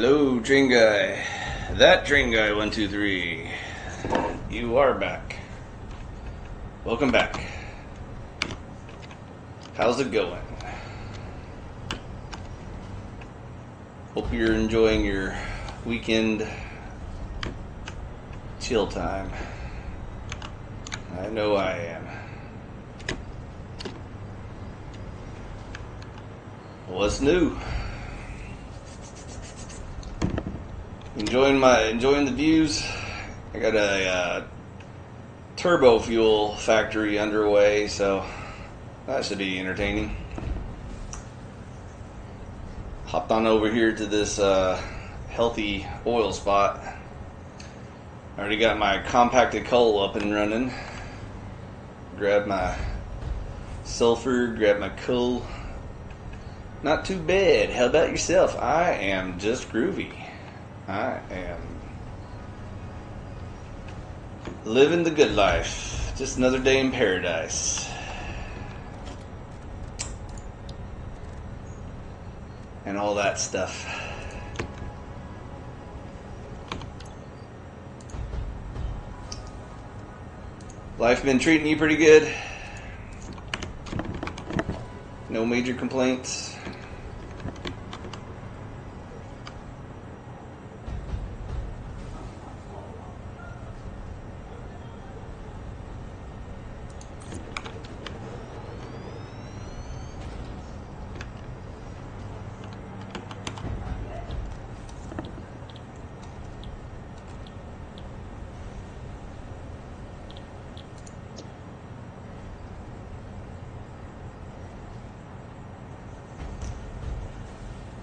Hello, train guy. That train guy, 123. You are back. Welcome back. How's it going? Hope you're enjoying your weekend chill time. I know I am. What's new? Enjoying the views. I got a turbo fuel factory underway, so that should be entertaining. Hopped on over here to this healthy oil spot. Already got my compacted coal up and running. Grabbed my sulfur, grabbed my coal. Not too bad. How about yourself? I am just groovy. I am living the good life. Just another day in paradise. And all that stuff. Life been treating you pretty good? No major complaints?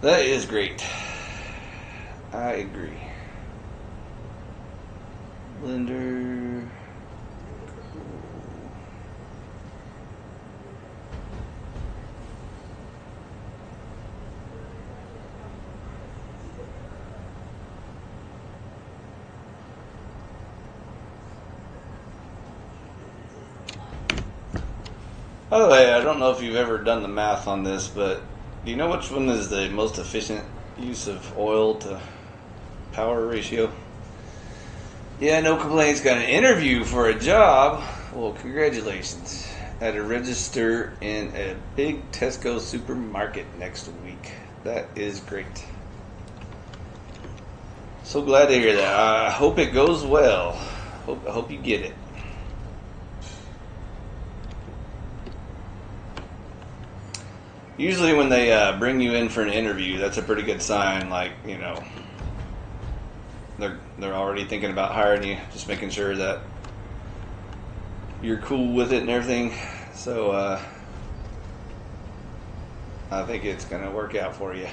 That is great. I agree. Blender. By the way, I don't know if you've ever done the math on this, but do you know which one is the most efficient use of oil to power ratio? Yeah, no complaints. Got an interview for a job. Well, congratulations. At a register in a big Tesco supermarket next week. That is great. So glad to hear that. I hope it goes well. I hope you get it. Usually when they bring you in for an interview, that's a pretty good sign. Like, you know, they're already thinking about hiring you, just making sure that you're cool with it and everything. So I think it's going to work out for you.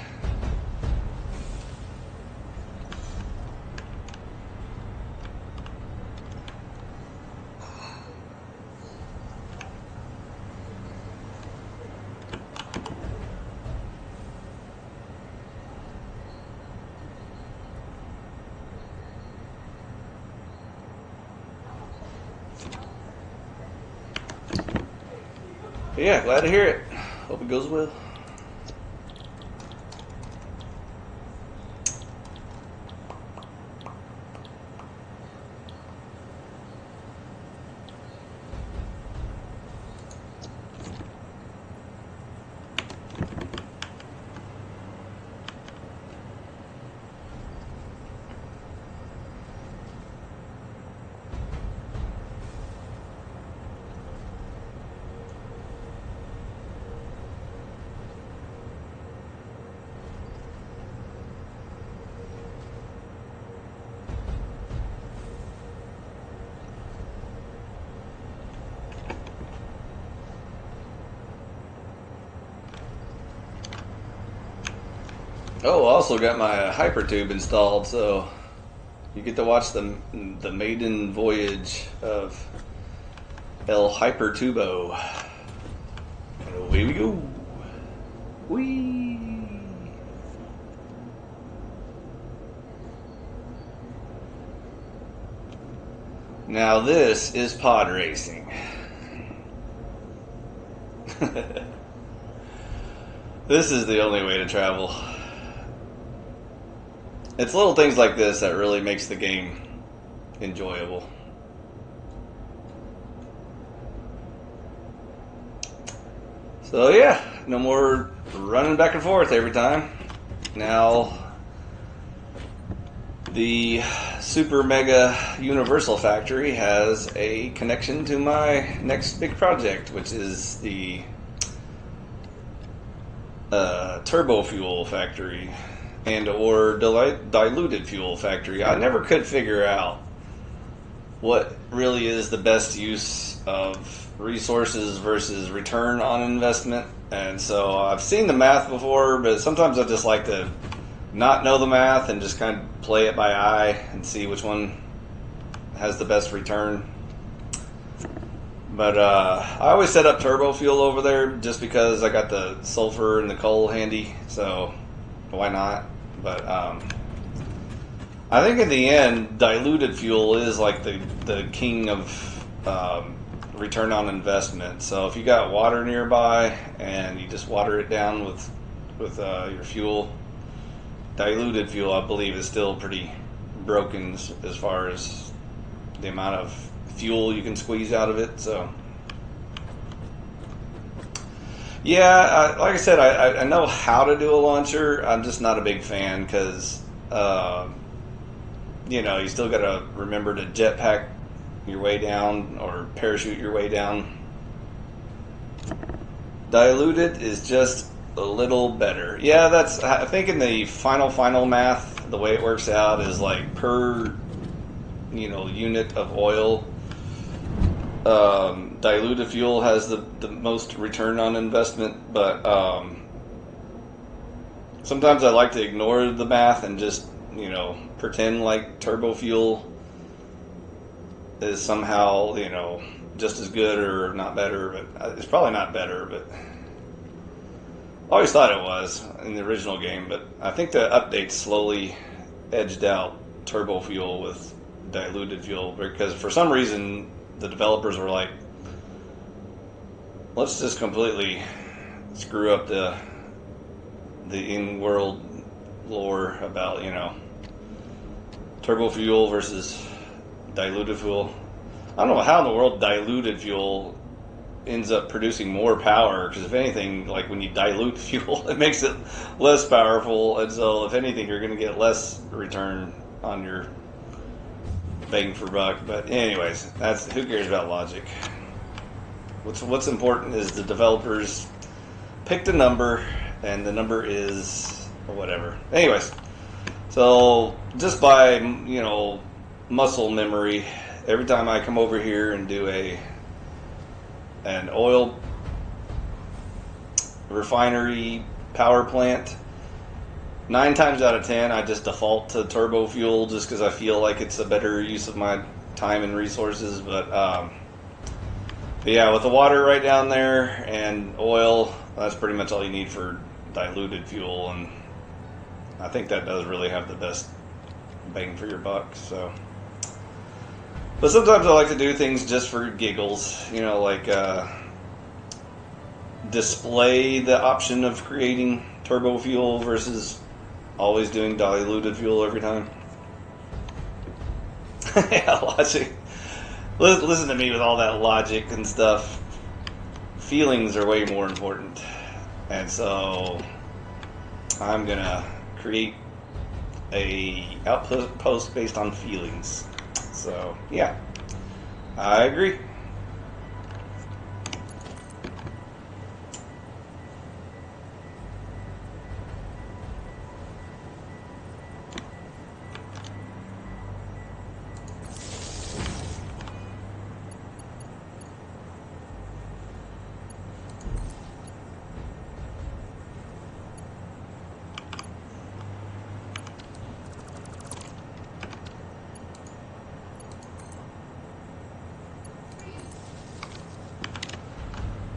Yeah, glad to hear it. Hope it goes well. Oh, also got my hypertube installed, so you get to watch the maiden voyage of El Hypertubo. And away we go. Whee! Now this is pod racing. This is the only way to travel. It's little things like this that really makes the game enjoyable. So yeah, no more running back and forth every time. Now the Super Mega Universal Factory has a connection to my next big project, which is the turbo fuel factory and or diluted fuel factory. I never could figure out what really is the best use of resources versus return on investment. And so I've seen the math before, but sometimes I just like to not know the math and just kind of play it by eye and see which one has the best return. But I always set up turbo fuel over there just because I got the sulfur and the coal handy, so why not? But I think in the end, diluted fuel is like the king of return on investment. So if you got water nearby and you just water it down with your fuel, diluted fuel, I believe, is still pretty broken as far as the amount of fuel you can squeeze out of it. So yeah, like I said, I know how to do a launcher. I'm just not a big fan because you still got to remember to jetpack your way down or parachute your way down. Diluted is just a little better. Yeah, I think in the final math, the way it works out is like per unit of oil, diluted fuel has the most return on investment. But sometimes I like to ignore the math and just pretend like turbo fuel is somehow just as good or not better. But it's probably not better, but I always thought it was in the original game. But I think the updates slowly edged out turbo fuel with diluted fuel, because for some reason the developers were like, let's just completely screw up the in-world lore about turbo fuel versus diluted fuel. I don't know how in the world diluted fuel ends up producing more power, because if anything, like when you dilute fuel, it makes it less powerful, and so if anything, you're going to get less return on your bang for buck. But anyways, who cares about logic? What's important is the developers picked a number, and the number is whatever. Anyways, so just by muscle memory, every time I come over here and do an oil refinery power plant, 9 times out of 10 I just default to turbo fuel just because I feel like it's a better use of my time and resources. But yeah, with the water right down there and oil, that's pretty much all you need for diluted fuel, and I think that does really have the best bang for your buck. So, but sometimes I like to do things just for giggles, like display the option of creating turbo fuel versus always doing diluted fuel every time. Yeah, logic. Listen to me with all that logic and stuff. Feelings are way more important. And so I'm gonna create a outpost based on feelings. So yeah, I agree.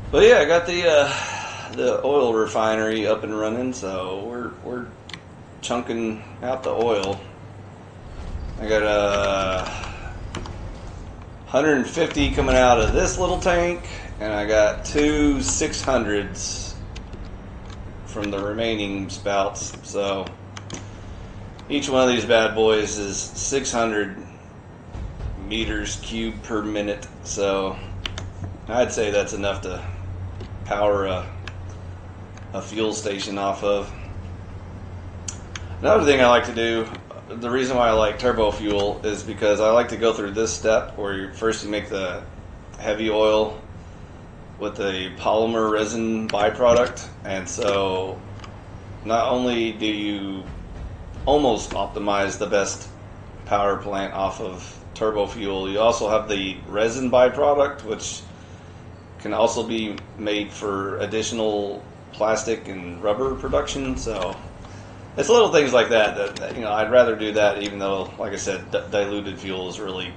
But yeah, I got the oil refinery up and running, so we're chunking out the oil. I got 150 coming out of this little tank, and I got 2 600s from the remaining spouts. So Each one of these bad boys is 600 meters cubed per minute, so I'd say that's enough to power a fuel station off of. Another thing I like to do, the reason why I like turbo fuel is because I like to go through this step where first you make the heavy oil with a polymer resin byproduct, and so not only do you almost optimize the best power plant off of turbo fuel, you also have the resin byproduct, which can also be made for additional plastic and rubber production. So it's little things like that I'd rather do that, even though, like I said, diluted fuel is really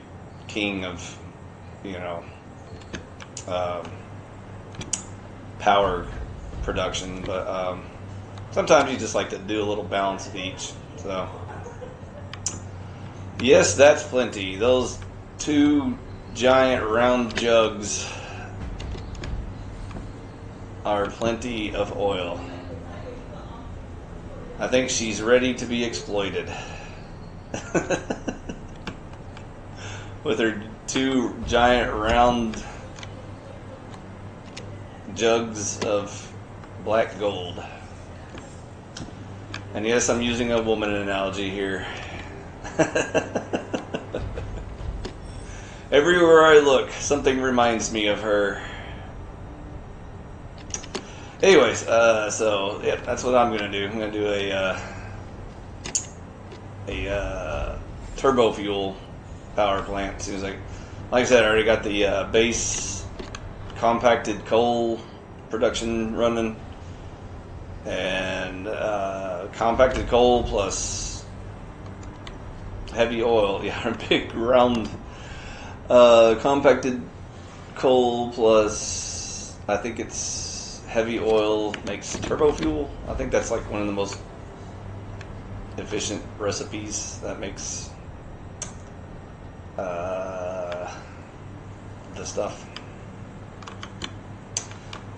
king of power production. But sometimes you just like to do a little balance of each. So yes, that's plenty. Those 2 giant round jugs are plenty of oil. I think she's ready to be exploited. With her 2 giant round jugs of black gold. And yes, I'm using a woman analogy here. Everywhere I look, something reminds me of her. Anyways, so yeah, that's what I'm gonna do. I'm gonna do a turbo fuel power plant. As soon as like I said, I already got the base compacted coal production running, and compacted coal plus heavy oil. Yeah, big round compacted coal plus I think it's heavy oil makes turbo fuel. I think that's like one of the most efficient recipes that makes the stuff.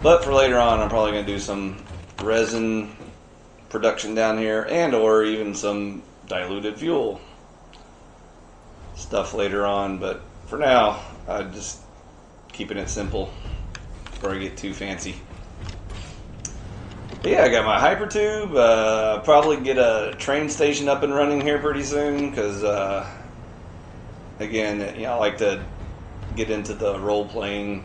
But for later on, I'm probably going to do some resin production down here, and or even some diluted fuel stuff later on. But for now, I'm just keeping it simple before I get too fancy. But yeah, I got my hypertube. Probably get a train station up and running here pretty soon, because again, I like to get into the role playing,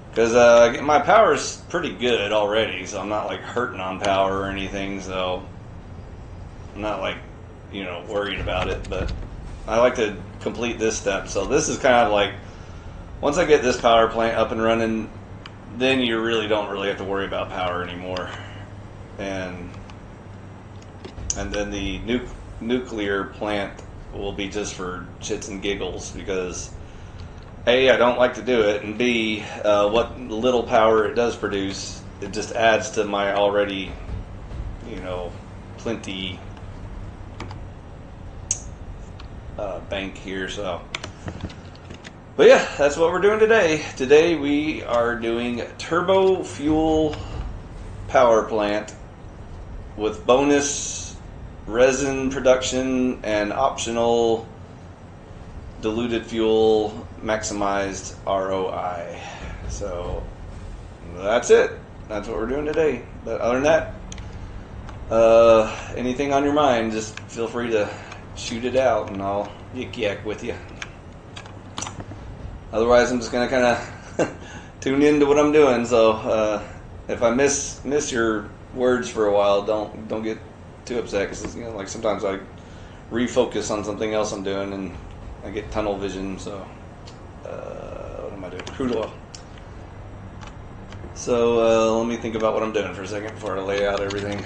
because my power's pretty good already, so I'm not like hurting on power or anything, so I'm not like worried about it. But I like to complete this step, so this is kind of like, once I get this power plant up and running, then you really don't have to worry about power anymore. And then the nuclear plant will be just for shits and giggles, because A, I don't like to do it, and B, what little power it does produce, it just adds to my already, plenty bank here. So, but yeah, that's what we're doing today. Today we are doing turbo fuel power plant with bonus resin production and optional diluted fuel maximized ROI. So that's it. That's what we're doing today. But other than that, anything on your mind, just feel free to shoot it out and I'll yik-yak with you. Otherwise, I'm just gonna kind of tune into what I'm doing. So if I miss your words for a while, don't get too upset, because like sometimes I refocus on something else I'm doing and I get tunnel vision. So what am I doing? Crude oil. So let me think about what I'm doing for a second before I lay out everything.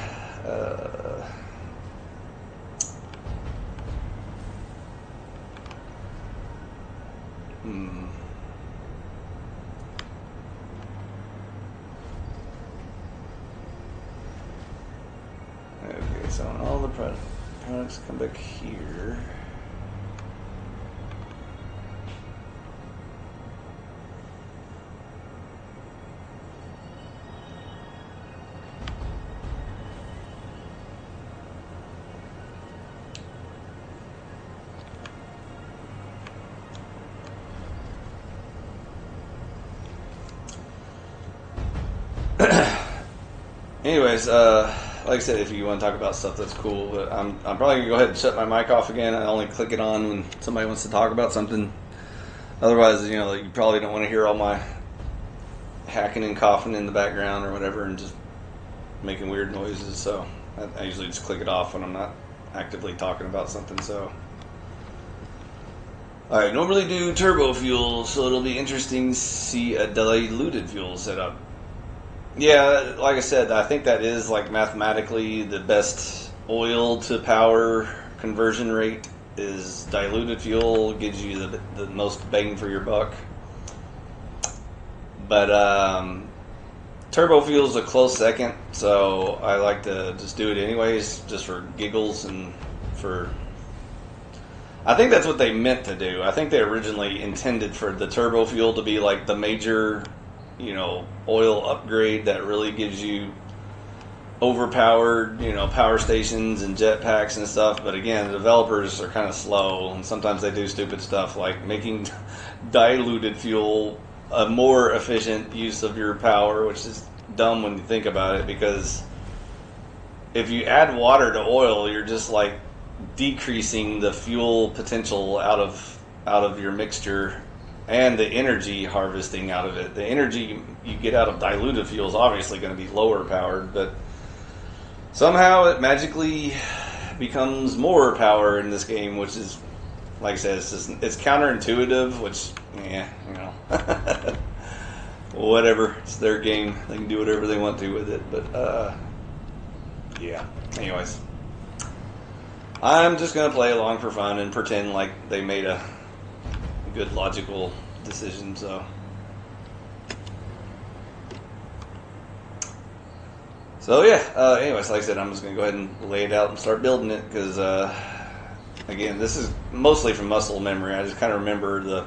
Okay, so all the products come back here. Anyways, like I said, if you want to talk about stuff that's cool, but I'm probably gonna go ahead and shut my mic off again. I only click it on when somebody wants to talk about something. Otherwise, you probably don't want to hear all my hacking and coughing in the background or whatever, and just making weird noises. So I usually just click it off when I'm not actively talking about something. So. I normally do turbo fuel, so it'll be interesting to see a diluted fuel setup. Yeah, like I said, I think that is like mathematically the best oil to power conversion rate is diluted fuel, gives you the most bang for your buck. But turbo fuel is a close second, so I like to just do it anyways, just for giggles and for... I think that's what they meant to do. I think they originally intended for the turbo fuel to be like the major, oil upgrade that really gives you overpowered, power stations and jetpacks and stuff. But again, the developers are kind of slow, and sometimes they do stupid stuff like making diluted fuel a more efficient use of your power, which is dumb when you think about it, because if you add water to oil, you're just like decreasing the fuel potential out of your mixture and the energy harvesting out of it. The energy you get out of diluted fuel is obviously going to be lower powered, but somehow it magically becomes more power in this game, which is, like I said, it's counterintuitive, which, whatever. It's their game. They can do whatever they want to with it, but, yeah. Anyways. I'm just going to play along for fun and pretend like they made a good logical decision, so... So yeah, anyways, like I said, I'm just going to go ahead and lay it out and start building it, because, again, this is mostly from muscle memory. I just kind of remember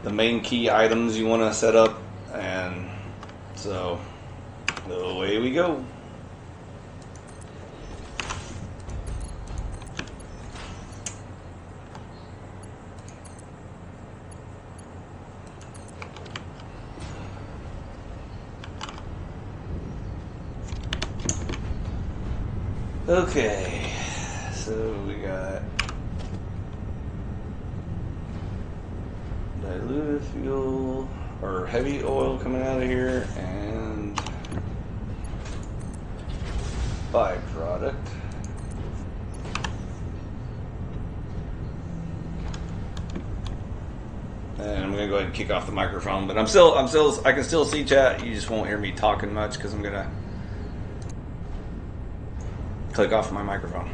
the main key items you want to set up, and so away we go. Okay, so we got diluted fuel or heavy oil coming out of here and byproduct. And I'm gonna go ahead and kick off the microphone, but I can still see chat. You just won't hear me talking much because I'm gonna click off my microphone.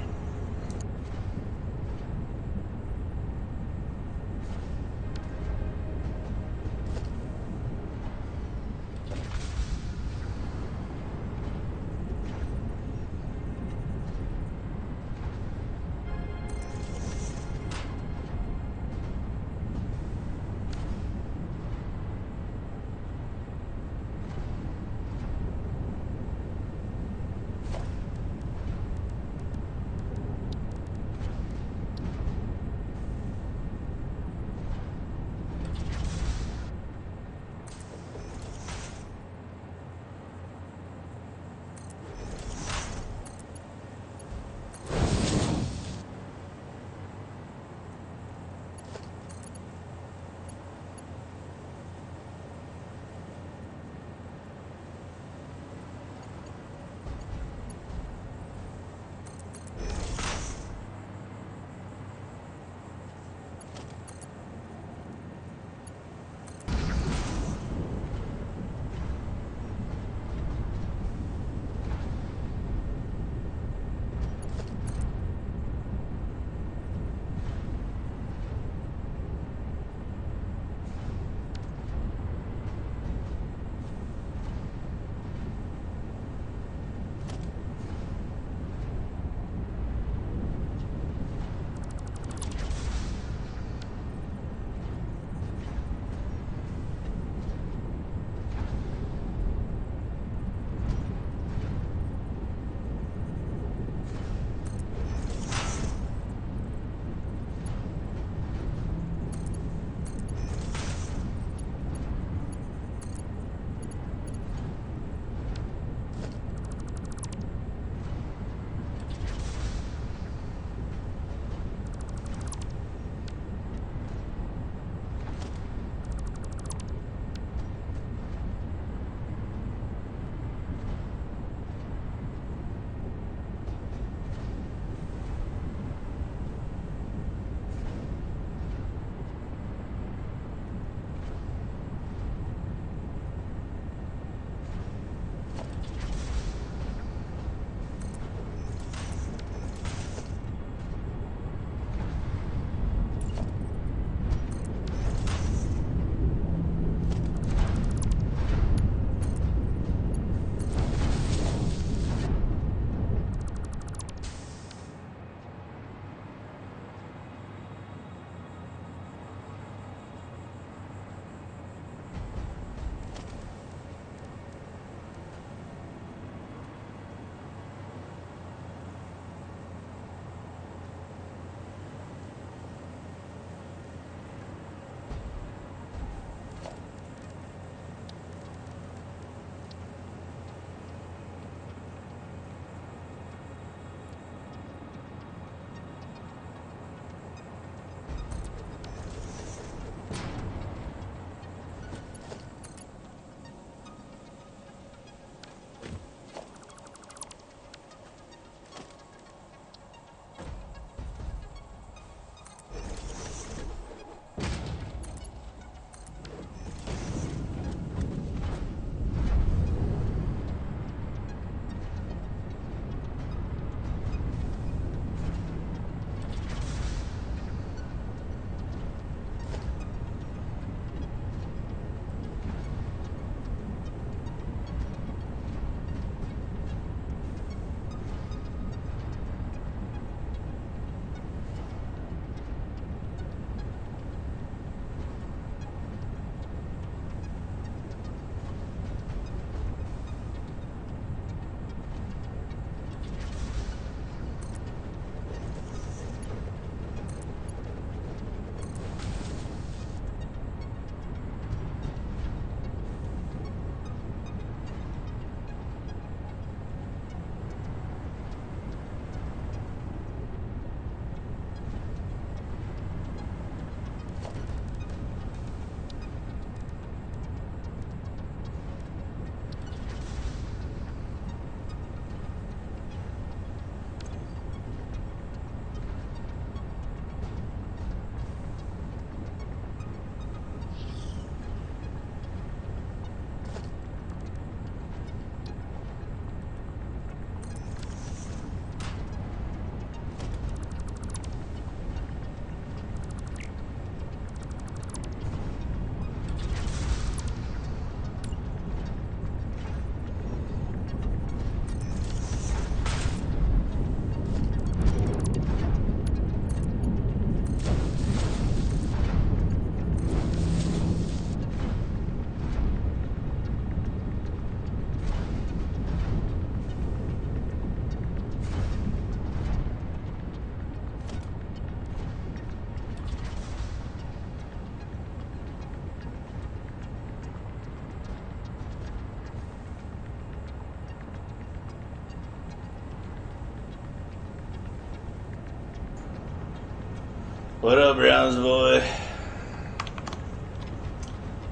What up, Browns boy?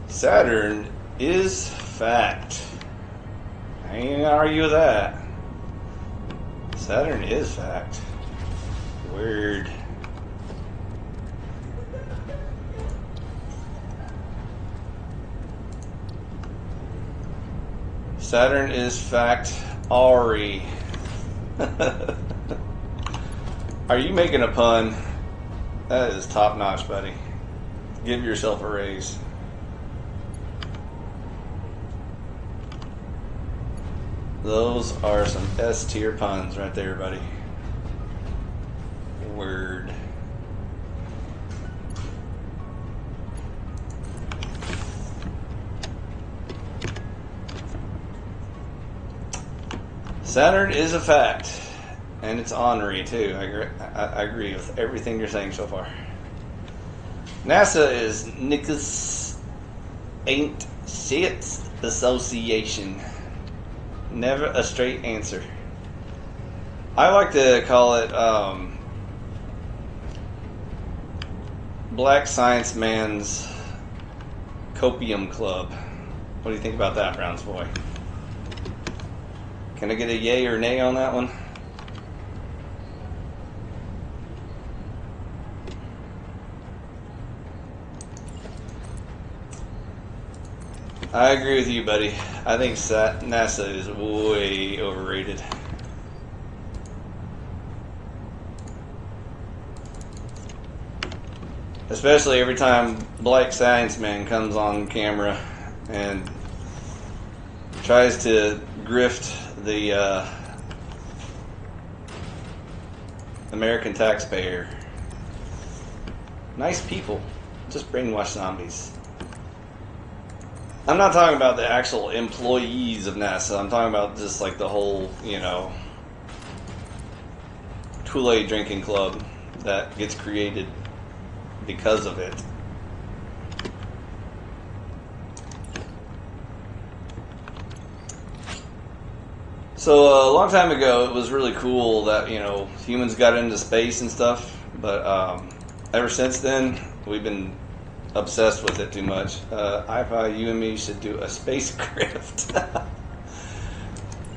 Saturn is fact. I ain't gonna argue with that. Saturn is fact. Weird. Saturn is fact. Ari. Are you making a pun? That is top notch, buddy. Give yourself a raise. Those are some S tier puns right there, buddy. Word. Saturn is a fact. And it's ornery too. I agree with everything you're saying so far. NASA is Nickus Ain't Shit Association. Never a straight answer. I like to call it Black Science Man's Copium Club. What do you think about that, Browns boy? Can I get a yay or nay on that one? I agree with you, buddy. I think NASA is way overrated. Especially every time Black Science Man comes on camera and tries to grift the American taxpayer. Nice people, just brainwashed zombies. I'm not talking about the actual employees of NASA. I'm talking about just like the whole, Kool-Aid drinking club that gets created because of it. So a long time ago, it was really cool that, humans got into space and stuff. But ever since then, we've been obsessed with it too much. I thought you and me should do a space grift.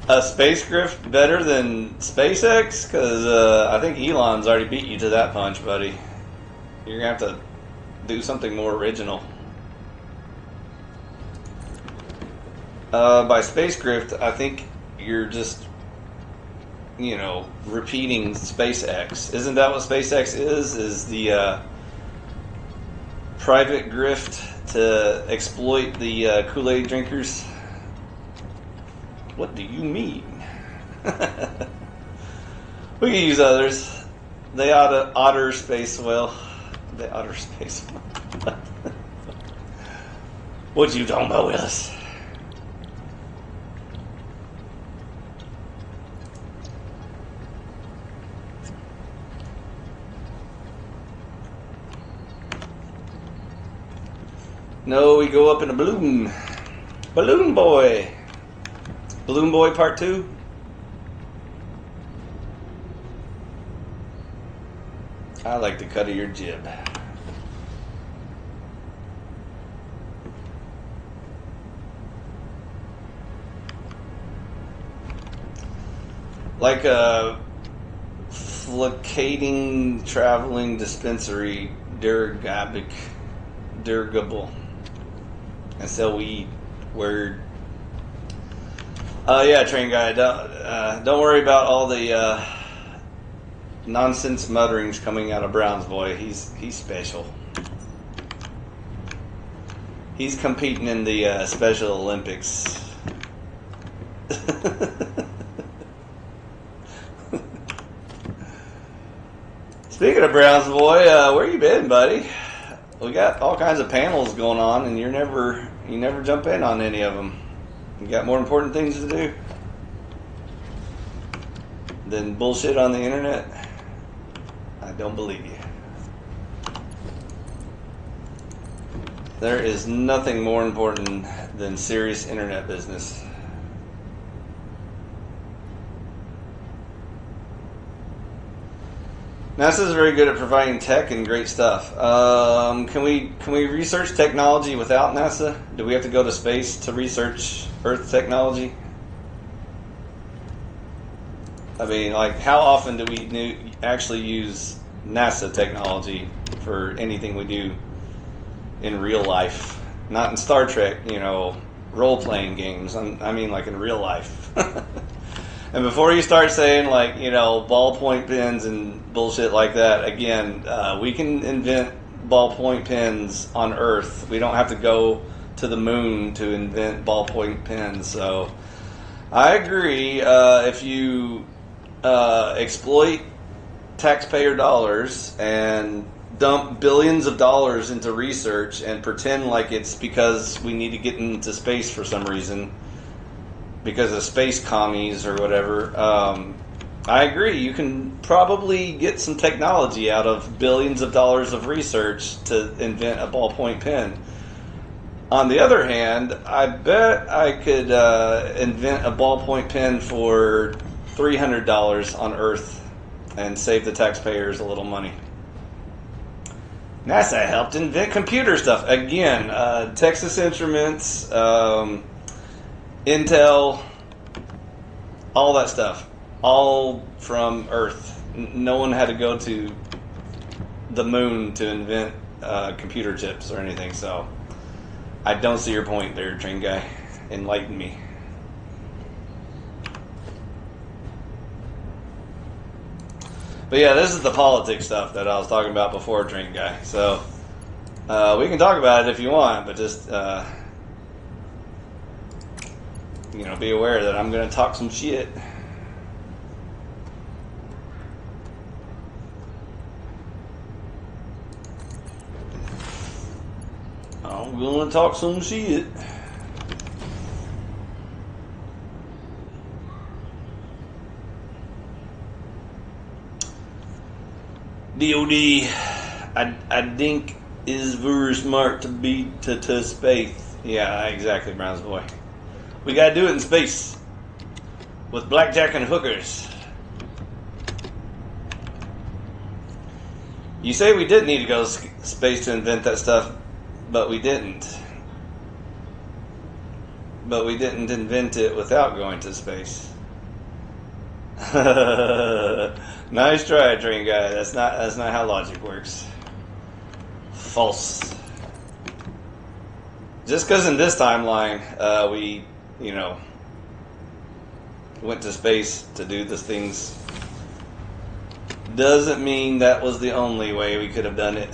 A space grift better than SpaceX? Because I think Elon's already beat you to that punch, buddy. You're going to have to do something more original. By space grift, I think you're just, repeating SpaceX. Isn't that what SpaceX is? Is the private grift to exploit the Kool-Aid drinkers? What do you mean? We can use others. The otter space whale. The otter space whale. What you talking about, Willis? No, we go up in a balloon. Balloon Boy. Balloon Boy Part 2. I like the cut of your jib. Like a fluctuating traveling dispensary durable. SLE word. Yeah, train guy. Don't worry about all the nonsense mutterings coming out of Brown's boy. He's special. He's competing in the Special Olympics. Speaking of Brown's boy, where you been, buddy? We got all kinds of panels going on, and you never jump in on any of them. You got more important things to do than bullshit on the internet? I don't believe you. There is nothing more important than serious internet business. NASA is very good at providing tech and great stuff. Can we research technology without NASA? Do we have to go to space to research Earth technology? I mean, like, how often do we actually use NASA technology for anything we do in real life? Not in Star Trek, you know, role-playing games. I mean, like, in real life. And before you start saying, like, you know, ballpoint pens and bullshit like that, again, we can invent ballpoint pens on Earth. We don't have to go to the moon to invent ballpoint pens. So I agree. If you exploit taxpayer dollars and dump billions of dollars into research and pretend like it's because we need to get into space for some reason, because of space commies or whatever, I agree. You can probably get some technology out of billions of dollars of research to invent a ballpoint pen. On the other hand, I bet I could invent a ballpoint pen for $300 on Earth and save the taxpayers a little money. NASA helped invent computer stuff. Again, Texas Instruments, Intel, all that stuff, all from Earth. No one had to go to the moon to invent computer chips or anything, so I don't see your point there, train guy. Enlighten me. But yeah, this is the politics stuff that I was talking about before, train guy. So we can talk about it if you want, but just you know, be aware that I'm going to talk some shit. I'm going to talk some shit. DOD, I think is very smart to be to space. Yeah, exactly, Browns boy. We gotta do it in space with blackjack and hookers. You say we did need to go to space to invent that stuff, but we didn't. But we didn't invent it without going to space. Nice try, train guy. That's not how logic works. False. Just because in this timeline we, you know, went to space to do these things doesn't mean that was the only way we could have done it.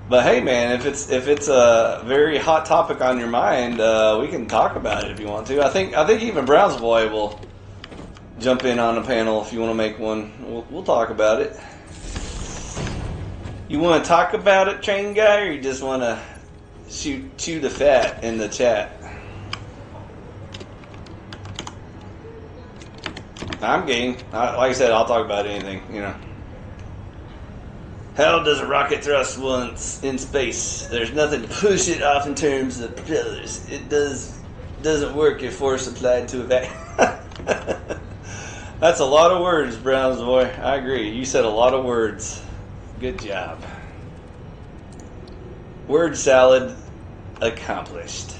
But hey, man, if it's a very hot topic on your mind, we can talk about it if you want to. I think even Browns boy will jump in on a panel if you want to make one. We'll talk about it. You want to talk about it, train guy, or you just want to chew the fat in the chat? I'm game. Like I said, I'll talk about anything, you know. How does a rocket thrust once in space? There's nothing to push it off in terms of propellers. It doesn't work if force applied to a vacuum. That's a lot of words, Browns boy. I agree. You said a lot of words. Good job. Word salad accomplished.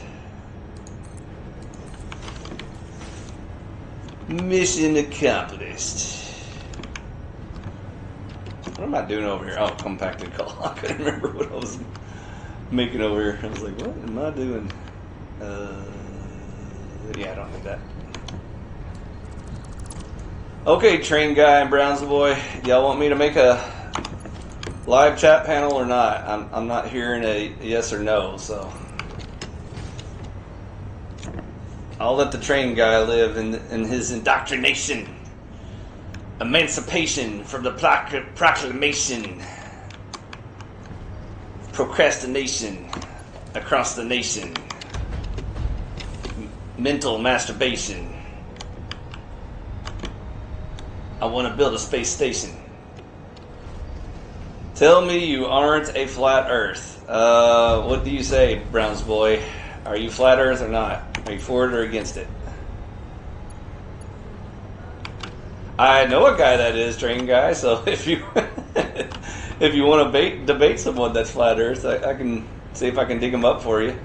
Mission accomplished. What am I doing over here? Oh, compacted call. I couldn't remember what I was making over here. I was like, what am I doing? Yeah, I don't need that. Okay, train guy and Browns boy. Y'all want me to make a live chat panel or not? I'm not hearing a yes or no, so I'll let the train guy live in his indoctrination. Emancipation from the proclamation. Procrastination across the nation. Mental masturbation. I want to build a space station. Tell me you aren't a flat earth. What do you say, Browns boy? Are you flat earth or not? Are you for it or against it? I know a guy that is train guy, so if you if you want to debate someone that's flat Earth, I can see if I can dig him up for you.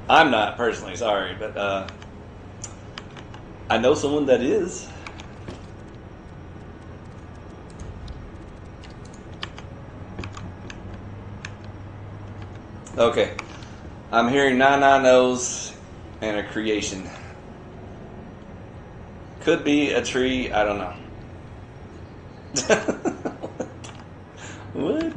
I'm not personally, sorry, but I know someone that is. Okay, I'm hearing 9 no's and a creation. Could be a tree, I don't know. What?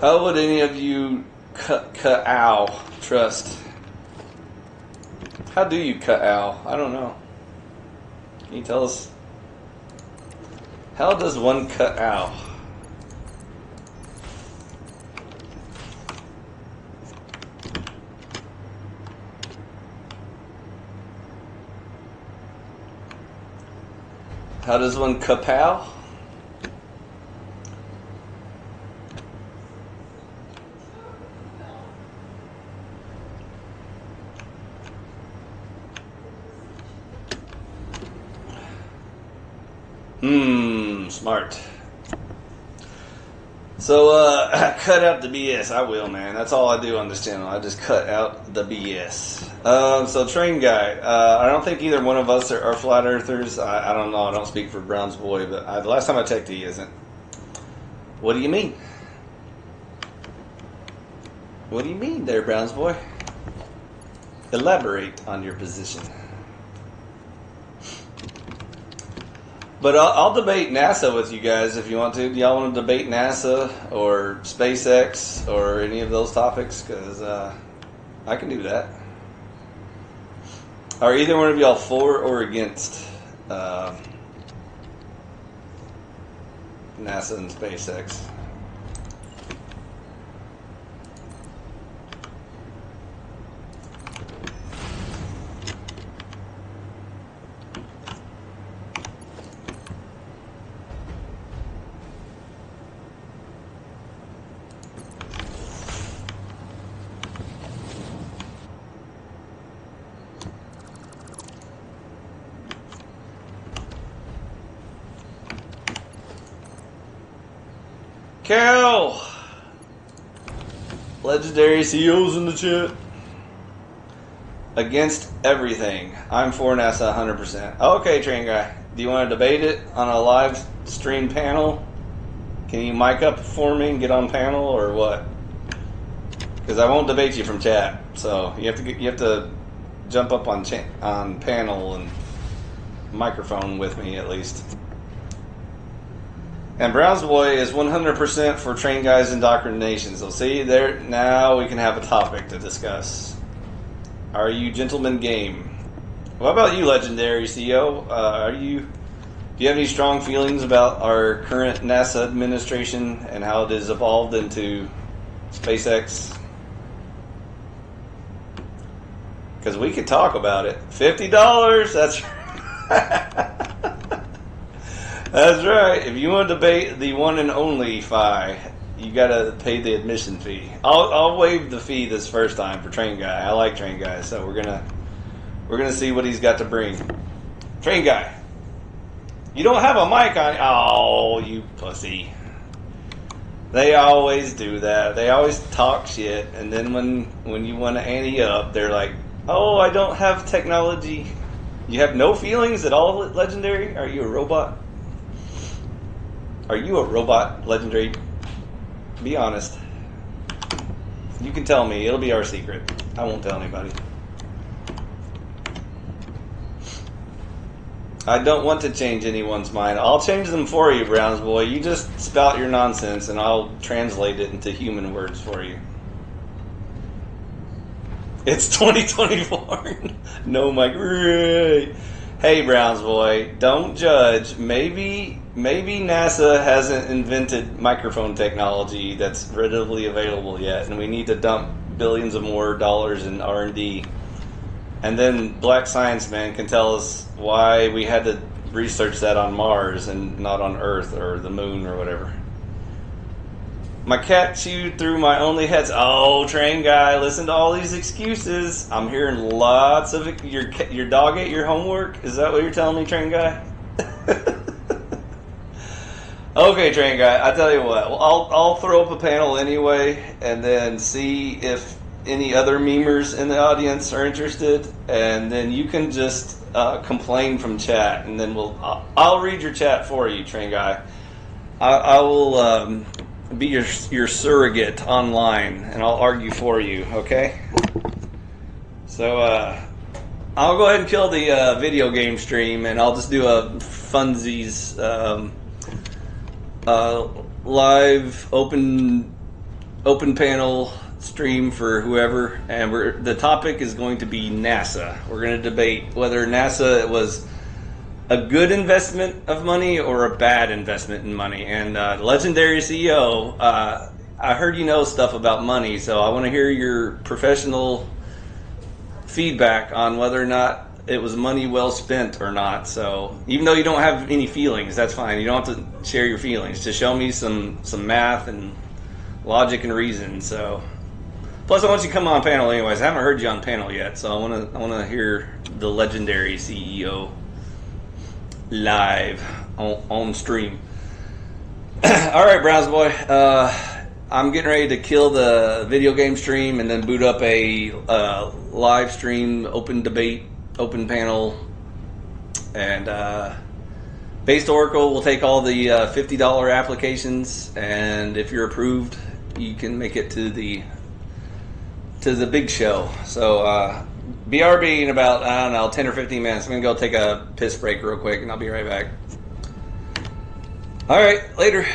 How would any of you ow trust? How do you ow? I don't know. Can you tell us? How does one ow? How does one kapow? Smart. So, cut out the BS. I will, man. That's all I do on this channel. I just cut out the BS. So, train guy. I don't think either one of us are flat earthers. I don't know. I don't speak for Brown's boy, but the last time I checked, he isn't. What do you mean? What do you mean there, Brown's boy? Elaborate on your position. But I'll debate NASA with you guys if you want to. Do y'all want to debate NASA or SpaceX or any of those topics? Because I can do that. Are either one of y'all for or against NASA and SpaceX? Cal! Legendary CEOs in the chat. Against everything. I'm for NASA 100%. Okay, train guy. Do you want to debate it on a live stream panel? Can you mic up for me and get on panel or what? Because I won't debate you from chat. So you have to jump up on panel and microphone with me at least. And Brown's boy is 100% for train guys indoctrination. So see there, now we can have a topic to discuss. Are you gentlemen game? What about you, legendary CEO? Do you have any strong feelings about our current NASA administration and how it has evolved into SpaceX? Because we could talk about it. $50. That's right. That's right. If you want to debate the one and only Phi, you gotta pay the admission fee. I'll waive the fee this first time for train guy. I like train guy, so we're gonna see what he's got to bring. Train guy, you don't have a mic on. Oh, you pussy! They always do that. They always talk shit, and then when you want to ante up, they're like, "Oh, I don't have technology." You have no feelings at all, legendary? Are you a robot? Are you a robot, legendary? Be honest. You can tell me. It'll be our secret. I won't tell anybody. I don't want to change anyone's mind. I'll change them for you, Browns boy. You just spout your nonsense and I'll translate it into human words for you. It's 2024. No, Mike. Right. Hey, Browns boy, don't judge. Maybe NASA hasn't invented microphone technology that's readily available yet, and we need to dump billions of more dollars in R&D. And then Black Science Man can tell us why we had to research that on Mars and not on Earth or the Moon or whatever. My cat chewed through my only heads. Oh, train guy, listen to all these excuses. I'm hearing lots of it. Your dog ate your homework. Is that what you're telling me, train guy? Okay, train guy. I tell you what. Well, I'll throw up a panel anyway, and then see if any other memers in the audience are interested, and then you can just complain from chat, and then I'll read your chat for you, train guy. I will be your surrogate online, and I'll argue for you. Okay. So I'll go ahead and kill the video game stream, and I'll just do a funsies live open panel stream for whoever, and the topic is going to be NASA. We're going to debate whether NASA was a good investment of money or a bad investment in money. And legendary CEO, I heard you know stuff about money, so I want to hear your professional feedback on whether or not it was money well spent or not. So even though you don't have any feelings, that's fine. You don't have to share your feelings. Just show me some math and logic and reason. So plus, I want you to come on panel anyways. I haven't heard you on panel yet, so I want to hear the legendary CEO live on stream. All right, Browse Boy. I'm getting ready to kill the video game stream and then boot up a live stream, open debate, open panel, and Based Oracle will take all the $50 applications, and if you're approved, you can make it to the big show. So BRB in about, I don't know, 10 or 15 minutes. I'm going to go take a piss break real quick, and I'll be right back. All right, later.